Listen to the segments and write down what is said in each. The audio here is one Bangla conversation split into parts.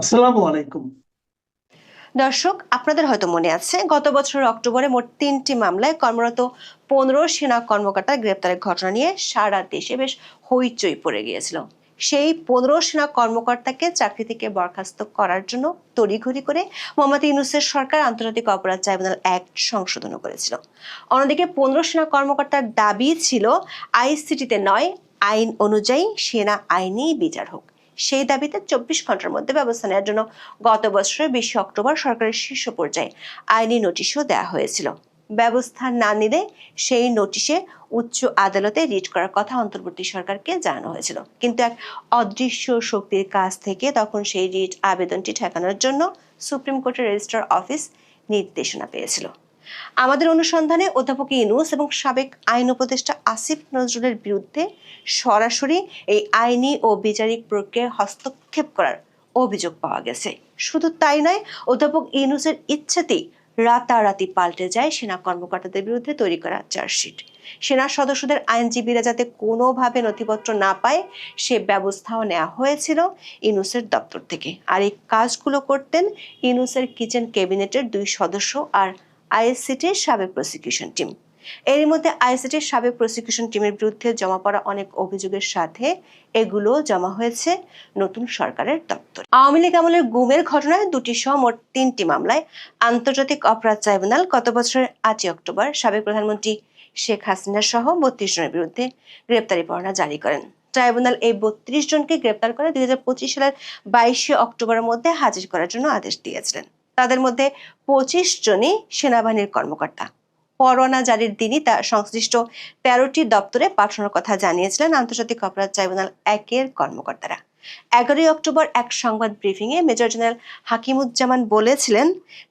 আসসালামু আলাইকুম। দর্শক, আপনাদের হয়তো মনে আছে গত বছরের অক্টোবরে মোট ৩টি মামলায় কর্মরত ১৫ সেনা কর্মকর্তা গ্রেপ্তারের ঘটনা নিয়ে সারা দেশে বেশ হইচই পড়ে গিয়েছিল। সেই ১৫ সেনা কর্মকর্তাকে চাকরি থেকে বরখাস্ত করার জন্য তড়িঘড়ি করে মোহাম্মদ ইউনূসের সরকার আন্তর্জাতিক অপরাধ ট্রাইব্যুনাল অ্যাক্ট সংশোধন করেছিল। অন্যদিকে ১৫ সেনা কর্মকর্তার দাবি ছিল আইসিটিতে নয়, আইন অনুযায়ী সেনা আইনি বিচার হোক। সেই দাবিতে ২৪ ঘন্টার মধ্যে ব্যবস্থা নেওয়ার জন্য গত বছরের ২০ অক্টোবর সরকারের শীর্ষ পর্যায়ে আইনি নোটিশও দেওয়া হয়েছিল। ব্যবস্থা না নিলে সেই নোটিশে উচ্চ আদালতে রিট করার কথা অন্তর্বর্তী সরকারকে জানানো হয়েছিল, কিন্তু এক অদৃশ্য শক্তির কাছ থেকে তখন সেই রিট আবেদনটি ঠেকানোর জন্য সুপ্রিম কোর্টের রেজিস্ট্রার অফিস নির্দেশনা পেয়েছিল। আমাদের অনুসন্ধানে অধ্যাপক ইউনূস এবং সাবেক আইন উপদেষ্টা আসিফ নজরুলের বিরুদ্ধে সরাসরি এই আইনি ও বিচারিক প্রক্রিয়ায় হস্তক্ষেপ করার অভিযোগ পাওয়া গেছে। শুধু তাই নয়, অধ্যাপক ইউনূসের ইচ্ছাতেই রাতারাতি পাল্টে যায় সেনা কর্মকর্তাদের বিরুদ্ধে তৈরি করা চার্জশিট। সেনা সদস্যদের আইনজীবীরা যাতে কোনোভাবে নথিপত্র না পায় সে ব্যবস্থাও নেওয়া হয়েছিল ইউনূসের দপ্তর থেকে। আর এই কাজগুলো করতেন ইউনূসের কিচেন ক্যাবিনেটের ২ সদস্য আর আইএসসিটির সাবেক প্রসিকিউশন টিম। এর মধ্যে আইএসসিটির সাবেক প্রসিকিউশন টিমের বিরুদ্ধে জমা পড়া অনেক অভিযোগের সাথে এগুলো জমা হয়েছে নতুন সরকারের দপ্তরে। আওয়ামী লীগ আমলের গুমের ঘটনায় ২টি সহ মোট ৩টি মামলায় আন্তর্জাতিক অপরাধ ট্রাইব্যুনাল গত বছরের ৮ই অক্টোবর সাবেক প্রধানমন্ত্রী শেখ হাসিনা সহ ৩২ জনের বিরুদ্ধে গ্রেপ্তারি পরোয়ানা জারি করেন। ট্রাইব্যুনাল এই ৩২ জনকে গ্রেপ্তার করে ২০২৫ সালের ২২ অক্টোবরের মধ্যে হাজির করার জন্য আদেশ দিয়েছিলেন। তাদের মধ্যে ২৫ জনই সেনাবাহিনীর কর্মকর্তা। পরোয়ানা জারির দিনই তা সংশ্লিষ্ট ১৩টি দপ্তরে পাঠানোর কথা জানিয়েছিলেন আন্তর্জাতিক অপরাধ ট্রাইব্যুনাল ১-এর কর্মকর্তারা। ১১ই অক্টোবর এক সংবাদ ব্রিফিংয়ে মেজর জেনারেল হাকিমুজ্জামান বলেছিলেন,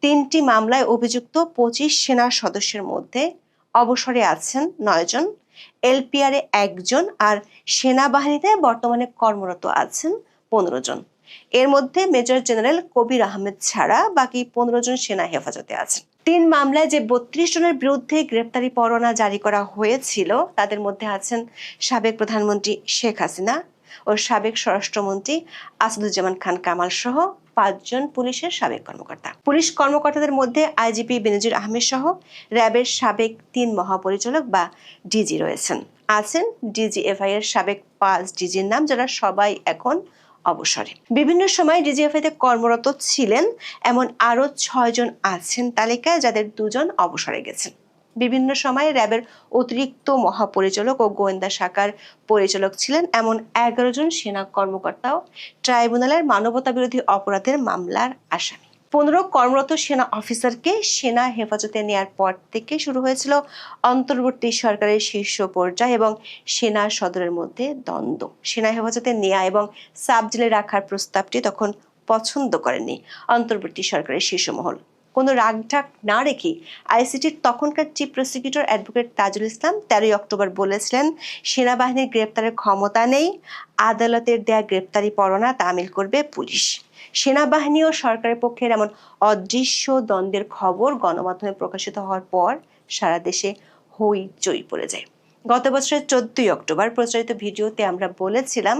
৩টি মামলায় অভিযুক্ত ২৫ সেনা সদস্যের মধ্যে অবসরে আছেন ৯ জন, এলপিআরে ১ জন আর সেনাবাহিনীতে বর্তমানে কর্মরত আছেন ১৫ জন। এর মধ্যে মেজর জেনারেল কবির আহমেদ ছাড়া বাকি ১৫ জন সেনা হেফাজতে আছেন। ৩ মামলায় যে ৩২ জনের বিরুদ্ধে গ্রেপ্তারি পরোয়ানা জারি করা হয়েছিল তাদের মধ্যে আছেন সাবেক প্রধানমন্ত্রী শেখ হাসিনা ও সাবেক স্বরাষ্ট্রমন্ত্রী আসাদুজ্জামান খান কামাল সহ ৫ জন পুলিশের সাবেক কর্মকর্তা। পুলিশ কর্মকর্তাদের মধ্যে আইজিপি বেনজির আহমেদ সহ র্যাবের সাবেক ৩ মহাপরিচালক বা ডিজি রয়েছেন। আছেন ডিজিএফআই এর সাবেক ৫ ডিজির নাম, যারা সবাই এখন অবসরে। বিভিন্ন সময় ডিজিএফআইতে কর্মরত ছিলেন এমন আরো ৬ জন আছেন তালিকায়, যাদের ২ জন অবসরে গেছেন। বিভিন্ন সময়ে র্যাবের অতিরিক্ত মহাপরিচালক ও গোয়েন্দা শাখার পরিচালক ছিলেন এমন ১১ জন সেনা কর্মকর্তাও ট্রাইব্যুনালের মানবতা বিরোধী অপরাধের মামলার আসামি। ১৫ কর্মরত সেনা অফিসারকে সেনা হেফাজতে নেয়ার পর থেকে শুরু হয়েছিল অন্তর্বর্তী সরকারের শীর্ষ পর্যায় এবং সেনা সদরের মধ্যে দ্বন্দ্ব। সেনা হেফাজতে নেয়া এবং সাব জেলে রাখার প্রস্তাবটি তখন পছন্দ করেননি অন্তর্বর্তী সরকারের শীর্ষ মহল। কোনো রাগঢাক না রেখে আইসিটির তখনকার chief prosecutor advocate Tajul Islam ১৩ই October বলেছিলেন, সেনাবাহিনীর গ্রেপ্তারের ক্ষমতা নেই, আদালতের দেয়া গ্রেপ্তারি পরোয়ানা তামিল করবে পুলিশ। সেনাবাহিনী ও সরকারের পক্ষের এমন অদৃশ্য দ্বন্দ্বের খবর গণমাধ্যমে প্রকাশিত হওয়ার পর সারা দেশে হইচই পড়ে যায়। গত বছরের ১৪ই অক্টোবর প্রচারিত ভিডিওতে আমরা বলেছিলাম,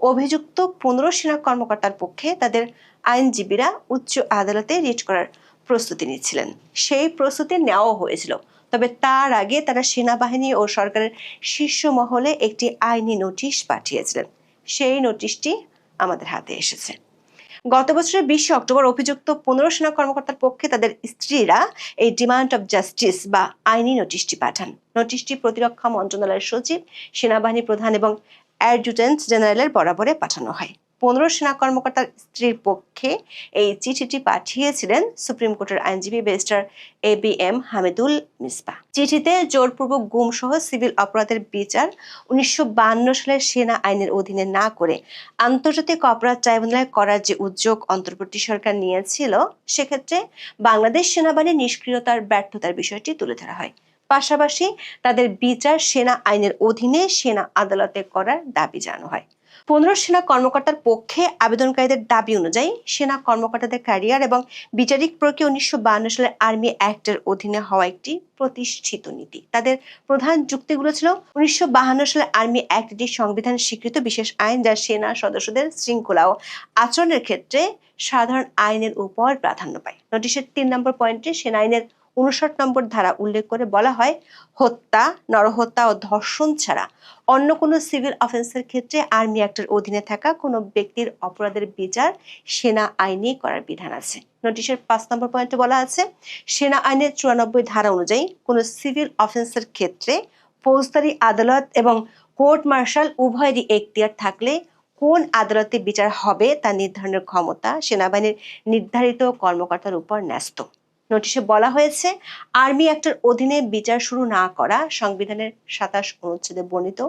অভিযুক্ত ১৫ সেনা কর্মকর্তার পক্ষে তাদের আইনজীবীরা উচ্চ আদালতে রিট করার প্রস্তুতি নিচ্ছিলেন। সেই প্রস্তুতি নেওয়া হয়েছিল, তবে তার আগে তারা সেনাবাহিনী ও সরকারের শীর্ষ মহলে একটি আইনি নোটিশ পাঠিয়েছিলেন। সেই নোটিশটি আমাদের হাতে এসেছে। গত বছরের ২০ অক্টোবর অভিযুক্ত ১৫ সেনা কর্মকর্তার পক্ষে তাদের স্ত্রীরা এই ডিমান্ড অফ জাস্টিস বা আইনি নোটিশটি পাঠান। নোটিশটি প্রতিরক্ষা মন্ত্রণালয়ের সচিব, সেনাবাহিনী প্রধান এবং অ্যাডজুটেন্ট জেনারেলের বরাবরে পাঠানো হয়। ১৫ সেনা কর্মকর্তার স্ত্রীর পক্ষে এই চিঠিটি পাঠিয়েছিলেন সুপ্রিম কোর্টের আইনজীবী ব্যারিস্টার ABM হামিদুল মিসবাহ। চিঠিতে জোরপূর্বক গুম সহ সিভিল অপরাধের বিচার ১৯৫২ সালের সেনা আইনের অধীনে না করে আন্তর্জাতিক অপরাধ ট্রাইব্যুনালে করার যে উদ্যোগ অন্তর্বর্তী সরকার নিয়েছিল, সেক্ষেত্রে বাংলাদেশ সেনাবাহিনীর নিষ্ক্রিয়তার ব্যর্থতার বিষয়টি তুলে ধরা হয়। পাশাপাশি তাদের বিচার সেনা আইনের অধীনে সেনা আদালতে করার দাবি জানানো হয়। 15 সেনা কর্মকর্তার পক্ষে আবেদনকারীদের দাবি অনুযায়ী সেনা কর্মকর্তাদের ক্যারিয়ার এবং বিচারিক প্রক্রিয়া 1952 সালের আর্মি অ্যাক্টের অধীনে হওয়া একটি প্রতিষ্ঠিত নীতি। তাদের প্রধান যুক্তিগুলো ছিল 1952 সালের আর্মি অ্যাক্ট একটি সংবিধান স্বীকৃত বিশেষ আইন, যা সেনা সদস্যদের শৃঙ্খলা ও আচরণের ক্ষেত্রে সাধারণ আইনের উপর প্রাধান্য পায়। নোটিশের 3 নম্বর পয়েন্টে সেনা আইনের 59 নম্বর ধারা উল্লেখ করে বলা হয়, হত্যা, নরহত্যা ও ধর্ষণ ছাড়া অন্য কোনো সিভিল অফেন্সের ক্ষেত্রে আর্মি অ্যাক্টের অধীনে থাকা কোনো ব্যক্তির অপরাধের বিচার সেনা আইনে করার বিধান আছে। নোটিশের 5 নম্বর পয়েন্টে বলা আছে, সেনা আইনের 94 ধারা অনুযায়ী কোনো সিভিল অফেন্সের ক্ষেত্রে ফৌজদারি আদালত এবং কোর্ট মার্শাল উভয়েরই এখতিয়ার থাকলে কোন আদালতে বিচার হবে তা নির্ধারণের ক্ষমতা সেনাবাহিনীর নির্ধারিত কর্মকর্তার উপর ন্যস্ত। নোটিশে বলা হয়েছে, আর্মি অ্যাক্টের অধীনে বিচার শুরু না করা সংবিধানের 27 অনুচ্ছেদে বর্ণিত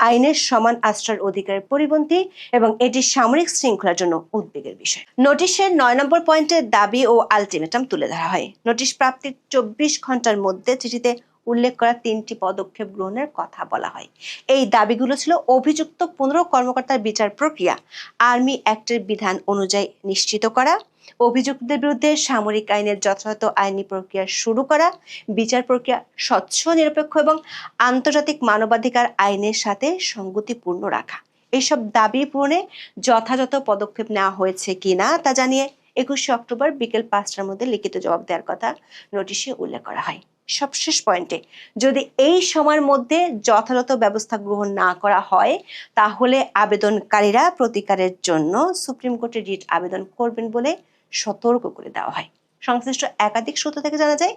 আইনের সমান আশ্রয়ের অধিকারের পরিপন্থী এবং এটি সামরিক শৃঙ্খলার জন্য উদ্বেগের বিষয়। নোটিশের 9 নম্বর পয়েন্টে দাবি ও আলটিমেটাম তুলে ধরা হয়। নোটিশ প্রাপ্তির 24 ঘন্টার মধ্যে চিঠিতে উল্লেখ করা 3টি পদক্ষেপ গ্রহণের কথা বলা হয়। এই দাবিগুলো ছিল, অভিযুক্ত 15 কর্মকর্তার বিচার প্রক্রিয়া আর্মি অ্যাক্টের বিধান অনুযায়ী নিশ্চিত করা, অভিযুক্তদের বিরুদ্ধে সামরিক আইনের যথাযথ আইনি প্রক্রিয়া শুরু করা, বিচার প্রক্রিয়া স্বচ্ছ, নিরপেক্ষ এবং আন্তর্জাতিক মানবাধিকার আইনের সাথে সঙ্গতিপূর্ণ রাখা। এইসব দাবি পূরণে যথাযথ পদক্ষেপ নেওয়া হয়েছে কিনা তা জানিয়ে 21 অক্টোবর বিকেল 5টার মধ্যে লিখিত জবাব দেওয়ার কথা নোটিশে উল্লেখ করা হয়। সবশেষ পয়েন্টে, যদি এই সময়ের মধ্যে যথাযথ ব্যবস্থা গ্রহণ না করা হয় তাহলে আবেদনকারীরা প্রতিকারের জন্য সুপ্রিম কোর্টে রিট আবেদন করবেন বলে সতর্ক করে দেওয়া হয়। সংশ্লিষ্ট একাধিক সূত্র থেকে জানা যায়,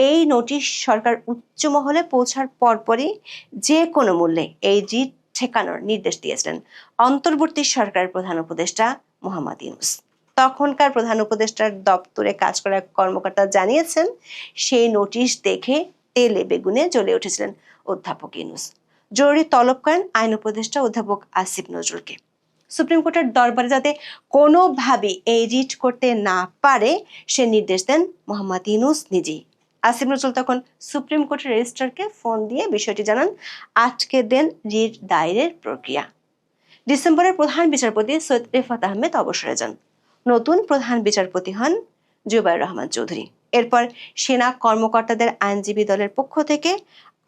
এই নোটিশ সরকার উচ্চ মহলে পৌঁছার পরপরই যে কোনো মূল্যে এই রিট ঠেকানোর নির্দেশ দিয়েছিলেন অন্তর্বর্তী সরকারের প্রধান উপদেষ্টা মোহাম্মদ ইউনূস। তখনকার প্রধান উপদেষ্টার দপ্তরে কাজ করা কর্মকর্তা জানিয়েছেন, সেই নোটিশ দেখে তেলে বেগুনে জ্বলে উঠেছিলেন অধ্যাপক ইউনূস। জরুরি তলব করেন আইন উপদেষ্টা অধ্যাপক আসিফ নজরুলকে। সুপ্রিম কোর্টের দরবারে যাতে কোনোভাবে এই রিট করতে না পারে সে নির্দেশ দেন মোহাম্মদ ইউনূস নিজেই। আসিফ নজরুল তখন সুপ্রিম কোর্টের রেজিস্ট্রারকে ফোন দিয়ে বিষয়টি জানান, আটকে দেন রিট দায়েরের প্রক্রিয়া। ডিসেম্বরের প্রধান বিচারপতি সৈয়দ রেফাত আহমেদ অবসরে যান। নতুন প্রধান বিচারপতি হন জুবাইর রহমান চৌধুরী। এরপর সেনা কর্মকর্তাদের আইনজীবী দলের পক্ষ থেকে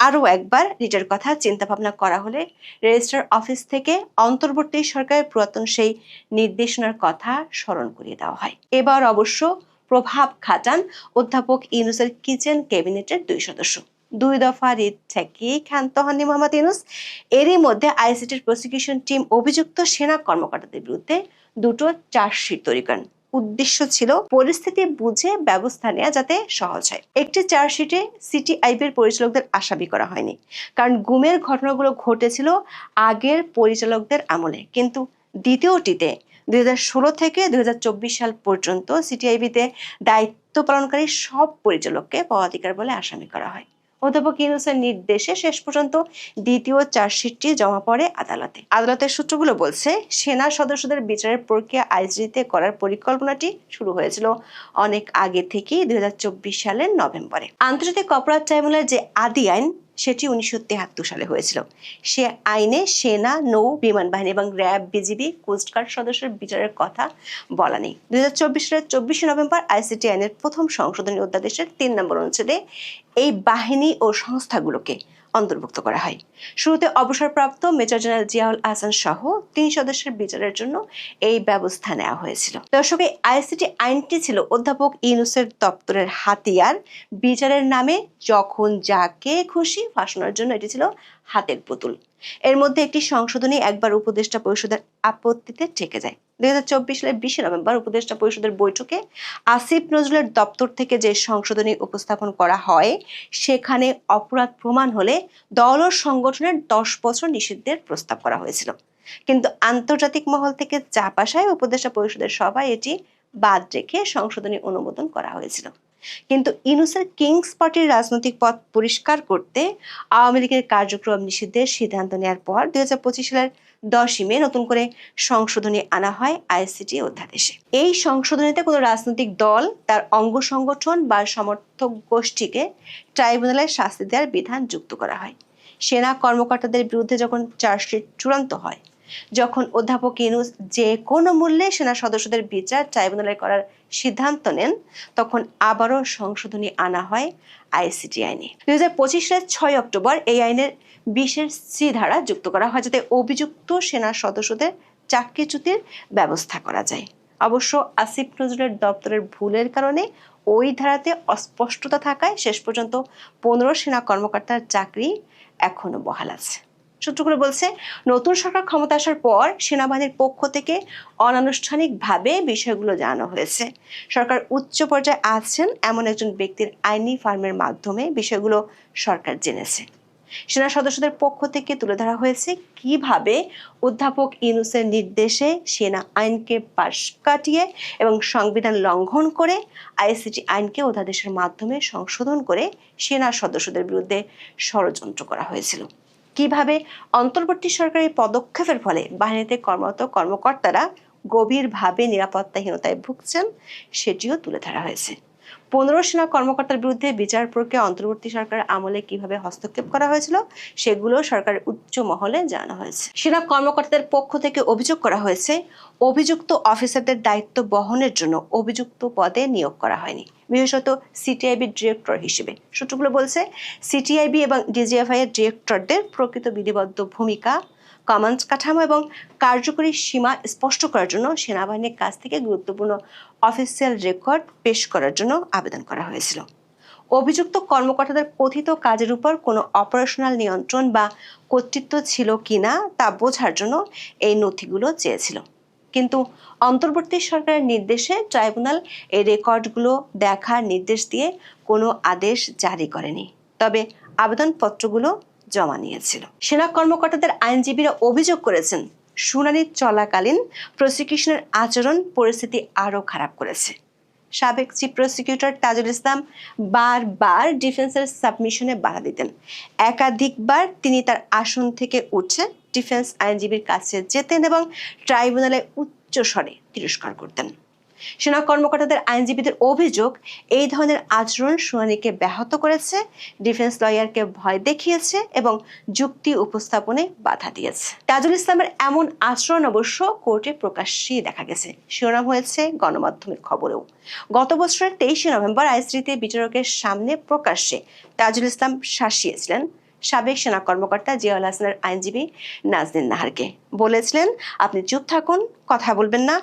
আরও একবার রিটের কথা চিন্তা ভাবনা করা হলে রেজিস্ট্রার অফিস থেকে অন্তর্বর্তী সরকারের পুরাতন সেই নির্দেশনার কথা স্মরণ করিয়ে দেওয়া হয়। এবার অবশ্য প্রভাব খাটান অধ্যাপক ইউনূসের কিচেন ক্যাবিনেটের 2 সদস্য। 2 দফা রিট থেকে ক্ষান্ত হননি মোহাম্মদ ইউনূস। এরই মধ্যে আইসিটির প্রসিকিউশন টিম অভিযুক্ত সেনা কর্মকর্তাদের বিরুদ্ধে 2টো চার্জশিট তৈরি করেন। উদ্দেশ্য ছিল পরিস্থিতি বুঝে ব্যবস্থা নেওয়া যাতে সহজ হয়। একটি চার্জশিটে সিটিআইবির পরিচালকদের আসামি করা হয়নি, কারণ গুমের ঘটনাগুলো ঘটেছিল আগের পরিচালকদের আমলে। কিন্তু দ্বিতীয়টিতে 2016 থেকে 2024 সাল পর্যন্ত সিটিআইবিতে দায়িত্ব পালনকারী সব পরিচালককে পদাধিকার বলে আসামি করা হয়। অধ্যাপক ইউনূসের নির্দেশে শেষ পর্যন্ত দ্বিতীয় চার্জশিটটি জমা পড়ে আদালতে। আদালতের সূত্রগুলো বলছে, সেনা সদস্যদের বিচারের প্রক্রিয়া আইসিটিতে করার পরিকল্পনাটি শুরু হয়েছিল অনেক আগে থেকেই 2024 সালের নভেম্বরে। আন্তর্জাতিক অপরাধ ট্রাইব্যুনালের যে আদি আইন, সেটি 1973 সালে হয়েছিল। সে আইনে সেনা, নৌ, বিমান বাহিনী এবং র্যাব, বিজিবি, কোস্টগার্ড সদস্যের বিচারের কথা বলা নেই। 2024 সালের 24 নভেম্বর আইসিটি আইনের প্রথম সংশোধনী অধ্যাদেশের 3 নম্বর অনুচ্ছেদে এই বাহিনী ও সংস্থাগুলোকে অন্তর্ভুক্ত করা হয়। শুরুতে অবসরপ্রাপ্ত মেজর জেনারেল জিয়াউল আহসান সহ 3 সদস্যের বিচারের জন্য এই ব্যবস্থা নেওয়া হয়েছিল। দর্শক, এই আইসিটি আইনটি ছিল অধ্যাপক ইউনূসের দপ্তরের হাতিয়ার। বিচারের নামে যখন যাকে খুশি ফাঁসানোর জন্য এটি ছিল হাতের পুতুল। এর মধ্যে একটি সংশোধনী একবার উপদেষ্টা পরিষদের আপত্তিতে ঠেকে যায়। 2024 সালের 20 নভেম্বর উপদেষ্টা পরিষদের বৈঠকে আসিফ নজরুলের দপ্তর থেকে যে সংশোধনী উপস্থাপন করা হয়, সেখানে অপরাধ প্রমাণ হলে দল ও সংগঠনের 10 বছর নিষিদ্ধের প্রস্তাব করা হয়েছিল। কিন্তু আন্তর্জাতিক মহল থেকে চাপ আসায় উপদেষ্টা পরিষদের সভায় এটি বাদ রেখে সংশোধনী অনুমোদন করা হয়েছিল। কিন্তু ইউনূসের কিংস পার্টির রাজনৈতিক পথ পরিষ্কার করতে আওয়ামী লীগের কার্যক্রম নিষিদ্ধের সিদ্ধান্ত নেওয়ার পর 2025 সালের 10 মে নতুন করে সংশোধনী আনা হয় আইসিটি অধ্যাদেশে। এই সংশোধনীতে কোনো রাজনৈতিক দল, তার অঙ্গ সংগঠন বা সমর্থক গোষ্ঠীকে ট্রাইব্যুনালের শাস্তি দেওয়ার বিধান যুক্ত করা হয়। সেনা কর্মকর্তাদের বিরুদ্ধে যখন চার্জশিট চূড়ান্ত হয়, যখন অধ্যাপক ইউনূস যে কোনো মূল্যে সেনা সদস্যদের বিচার ট্রাইব্যুনালে করার সিদ্ধান্ত নেন, তখন আবারও সংশোধনী আনা হয় আইসিটি আইনে। 2025 সালের 6 অক্টোবর এই আইনের 20C ধারা যুক্ত করা হয়, যাতে অভিযুক্ত সেনা সদস্যদের চাকরিচ্যুতির ব্যবস্থা করা যায়। অবশ্য আসিফ নজরুলের দপ্তরের ভুলের কারণে ওই ধারাতে অস্পষ্টতা থাকায় শেষ পর্যন্ত 15 সেনা কর্মকর্তার চাকরি এখনো বহাল আছে। সূত্রগুলো বলছে, নতুন সরকার ক্ষমতা আসার পর সেনাবাহিনীর পক্ষ থেকে অনানুষ্ঠানিকভাবে বিষয়গুলো জানানো হয়েছে। সরকার উচ্চ পর্যায়ে আছেন এমন একজন ব্যক্তির আইনি ফার্মের মাধ্যমে বিষয়গুলো সরকার জেনেছে। সেনা সদস্যদের পক্ষ থেকে তুলে ধরা হয়েছে কিভাবে অধ্যাপক ইউনূসের নির্দেশে সেনা আইনকে পাশ কাটিয়ে এবং সংবিধান লঙ্ঘন করে আইসিটি আইনকে অধ্যাদেশের মাধ্যমে সংশোধন করে সেনা সদস্যদের বিরুদ্ধে ষড়যন্ত্র করা হয়েছিল। কিভাবে অন্তর্বর্তী সরকারের পদক্ষেপের ফলে বাহিনীতে কর্মরত কর্মকর্তারা গভীরভাবে নিরাপত্তাহীনতায় ভুগছেন সেটিও তুলে ধরা হয়েছে। 15 সেনা কর্মকর্তার বিরুদ্ধে বিচার প্রক্রিয়া অন্তর্বর্তী সরকারের আমলে কিভাবে হস্তক্ষেপ করা হয়েছিল সেগুলো সরকারের উচ্চ মহলে জানানো হয়েছে। সেনা কর্মকর্তাদের পক্ষ থেকে অভিযোগ করা হয়েছে, অভিযুক্ত অফিসারদের দায়িত্ব বহনের জন্য অভিযুক্ত পদে নিয়োগ করা হয়নি, বিশেষত সিটিআইবি ডিরেক্টর হিসেবে। সূত্রগুলো বলছে, সিটিআইবি এবং ডিজিএফআই এর ডিরেক্টরদের প্রকৃত বিধিবদ্ধ ভূমিকা, কমান্ড কাঠামো এবং কার্যকরী সীমা স্পষ্ট করার জন্য সেনাবাহিনীর কাছ থেকে গুরুত্বপূর্ণ অফিসিয়াল রেকর্ড পেশ করার জন্য আবেদন করা হয়েছিল। অভিযুক্ত কর্মকর্তাদের কথিত কাজের উপর কোনো অপারেশনাল নিয়ন্ত্রণ বা কর্তৃত্ব ছিল কিনা তা বোঝার জন্য এই নথিগুলো চেয়েছিল। কিন্তু অন্তর্বর্তী সরকারের নির্দেশে ট্রাইব্যুনাল এই রেকর্ডগুলো দেখার নির্দেশ দিয়ে কোনো আদেশ জারি করেনি, তবে আবেদনপত্রগুলো জমা নিয়েছিল। সেনা কর্মকর্তাদের আইনজীবীরা অভিযোগ করেছেন, শুনানি চলাকালীন প্রসিকিউশনের আচরণ পরিস্থিতি আরও খারাপ করেছে। সাবেক চিফ প্রসিকিউটর তাজুল ইসলাম বারবার ডিফেন্সের সাবমিশনে বাধা দিতেন। একাধিকবার তিনি তার আসন থেকে উঠে ডিফেন্স আইনজীবীর কাছে যেতেন এবং ট্রাইব্যুনালে উচ্চস্বরে তিরস্কার করতেন। সেনা কর্মকর্তাদের আইনজীবীদের অভিযোগ, এই ধরনের আচরণ শুনানিকে ব্যাহত করেছে, ডিফেন্স লয়ারকে ভয় দেখিয়েছে এবং যুক্তি উপস্থাপনে বাধা দিয়েছে। তাজুল ইসলামের এমন আচরণ অবশ্য কোর্টে প্রকাশ্যেই দেখা গেছে, শিরোনাম হয়েছে গণমাধ্যমের খবরেও। গত বছরের 23 নভেম্বর আইসিটিতে বিচারকের সামনে প্রকাশ্যে তাজুল ইসলাম শাসিয়েছিলেন সাবেক সেনা কর্মকর্তা জিয়াউল হাসানের আইনজীবী নাজনীন নাহারকে। বলেছিলেন, আপনি চুপ থাকুন, কথা বলবেন না,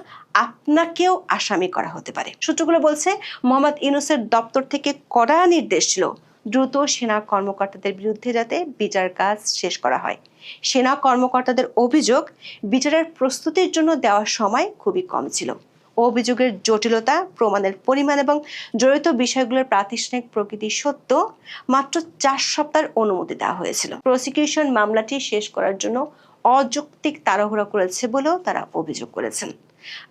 আপনাকেও আসামি করা হতে পারে। সূত্রগুলো বলছে, মোহাম্মদ ইউনূসের দপ্তর থেকে কড়া নির্দেশ ছিল দ্রুত সেনা কর্মকর্তাদের বিরুদ্ধে যাতে বিচার কাজ শেষ করা হয়। সেনা কর্মকর্তাদের অভিযোগ, বিচারের প্রস্তুতির জন্য দেওয়া সময় খুবই কম ছিল। অভিযোগের জটিলতা, প্রমাণের পরিমাণ এবং জড়িত বিষয়গুলোর প্রাতিষ্ঠানিক প্রকৃতি সত্ত্বেও মাত্র 4 সপ্তাহের অনুমতি দেওয়া হয়েছিল। প্রসিকিউশন মামলাটি শেষ করার জন্য অযৌক্তিক তাড়াহুড়া করেছে বলেও তারা অভিযোগ করেছেন।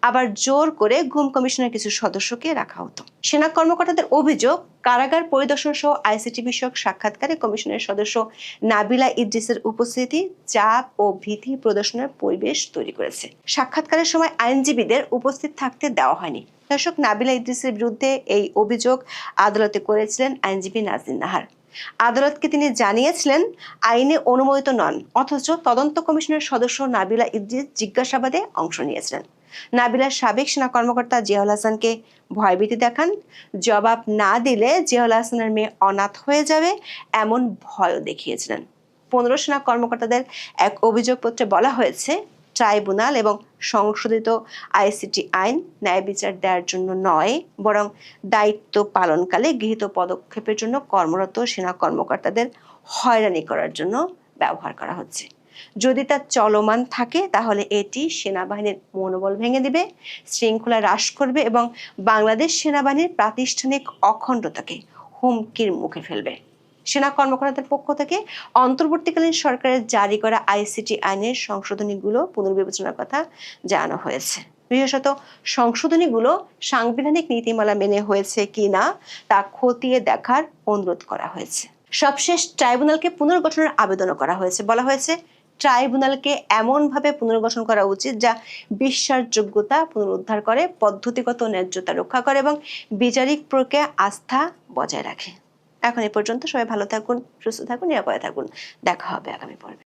আবার জোর করে গুম কমিশনের কিছু সদস্যকে রাখা হতো। সেনা কর্মকর্তাদের অভিযোগ, কারাগার পরিদর্শন সহ আইসিটি বিষয়ক সাক্ষাৎকারে কমিশনের সদস্য নাবিলা ইদ্রিসের উপস্থিতি চাপ ও ভীতি প্রদর্শনের পরিবেশ তৈরি করেছে। সাক্ষাৎকারের সময় আইনজীবীদের উপস্থিত থাকতে দেওয়া হয়নি। দর্শক, নাবিলা ইদ্রিসের বিরুদ্ধে এই অভিযোগ আদালতে করেছিলেন আইনজীবী নাজনীন নাহার। আদালতকে তিনি জানিয়েছিলেন আইনে অনুমোদিত নন, অথচ তদন্ত কমিশনের সদস্য নাবিলা ইদ্রিস জিজ্ঞাসাবাদে অংশ নিয়েছিলেন। নাবিলার সাবেক সেনা কর্মকর্তা জিয়াউল হাসানকে ভয়ভীতি দেখান, জবাব না দিলে জিয়াউল হাসানের মেয়ে অনাথ হয়ে যাবে এমন ভয়ও দেখিয়েছিলেন। 15 সেনা কর্মকর্তাদের এক অভিযোগপত্রে বলা হয়েছে, ট্রাইব্যুনাল এবং সংশোধিত আইসিটি আইন ন্যায় বিচার দেওয়ার জন্য নয়, বরং দায়িত্ব পালনকালে গৃহীত পদক্ষেপের জন্য কর্মরত সেনা কর্মকর্তাদের হয়রানি করার জন্য ব্যবহার করা হচ্ছে। যদি তা চলমান থাকে তাহলে এটি সেনাবাহিনীর মনোবল ভেঙে দিবে, শৃঙ্খলা হ্রাস করবে এবং বাংলাদেশ সেনাবাহিনীর প্রাতিষ্ঠানিক অখণ্ডতাকে হুমকির মুখে ফেলবে। সেনা কর্মকর্তাদের পক্ষ থেকে অন্তর্বর্তীকালীন সরকারের জারি করা আইসিটি আইনের সংশোধনীগুলো পুনর্বিবেচনার কথা জানানো হয়েছে। বিশেষত সংশোধনীগুলো সাংবিধানিক নীতিমালা মেনে হয়েছে কিনা তা খতিয়ে দেখার অনুরোধ করা হয়েছে। সবশেষ ট্রাইব্যুনালকে পুনর্গঠনের আবেদনও করা হয়েছে। বলা হয়েছে, ট্রাইব্যুনালকে এমনভাবে পুনর্গঠন করা উচিত যা বিশ্বাসযোগ্যতা পুনরুদ্ধার করে, পদ্ধতিগত ন্যায্যতা রক্ষা করে এবং বিচারিক প্রক্রিয়া আস্থা বজায় রাখে। এখন এ পর্যন্ত। সবাই ভালো থাকুন, সুস্থ থাকুন, নিরাপদে থাকুন। দেখা হবে আগামী পর্বে।